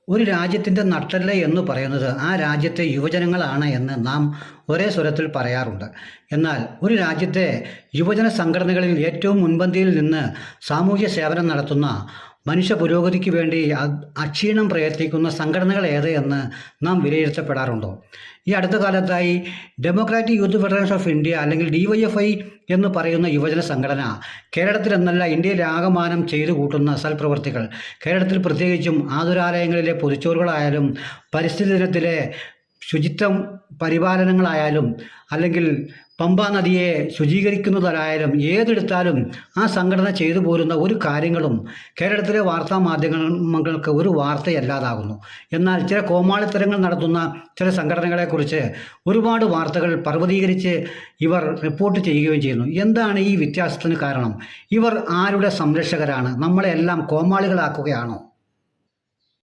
ഒരു രാജ്യത്തിൻ്റെ നട്ടെല്ല് എന്ന് പറയുന്നത് ആ രാജ്യത്തെ യുവജനങ്ങളാണ് എന്ന് നാം ഒരേ സ്വരത്തിൽ പറയാറുണ്ട്. എന്നാൽ ഒരു രാജ്യത്തെ യുവജന സംഘടനകളിൽ ഏറ്റവും മുൻപന്തിയിൽ നിന്ന് സാമൂഹ്യ സേവനം നടത്തുന്ന, മനുഷ്യ പുരോഗതിക്ക് വേണ്ടി അക്ഷീണം പ്രയത്നിക്കുന്ന സംഘടനകൾ ഏത് എന്ന് നാം വിലയിരുത്തപ്പെടാറുണ്ടോ? ഈ അടുത്ത കാലത്തായി democratic youth federation of India അല്ലെങ്കിൽ DYFI എന്ന് പറയുന്ന യുവജന സംഘടന കേരളത്തിലെന്നല്ല ഇന്ത്യയിലാകമാനം ചെയ്തു കൂട്ടുന്ന സൽപ്രവർത്തികൾ, കേരളത്തിൽ പ്രത്യേകിച്ചും ആതുരാലയങ്ങളിലെ പൊതിച്ചോറുകളായാലും പരിസ്ഥിതി ദിനത്തിലെ ശുചിത്വം പരിപാലനങ്ങളായാലും അല്ലെങ്കിൽ പമ്പാ നദിയെ ശുചീകരിക്കുന്നതായാലും ഏതെടുത്താലും ആ സംഘടന ചെയ്തു പോരുന്ന ഒരു കാര്യങ്ങളും കേരളത്തിലെ വാർത്താ മാധ്യമങ്ങൾക്ക് ഒരു വാർത്തയല്ലാതാകുന്നു. എന്നാൽ ചില കോമാളിത്തരങ്ങൾ നടത്തുന്ന ചില സംഘടനകളെക്കുറിച്ച് ഒരുപാട് വാർത്തകൾ പർവ്വതീകരിച്ച് ഇവർ റിപ്പോർട്ട് ചെയ്യുകയും ചെയ്യുന്നു. എന്താണ് ഈ വ്യത്യാസത്തിന് കാരണം? ഇവർ ആരുടെ സംരക്ഷകരാണ്? നമ്മളെല്ലാം കോമാളികളാക്കുകയാണോ?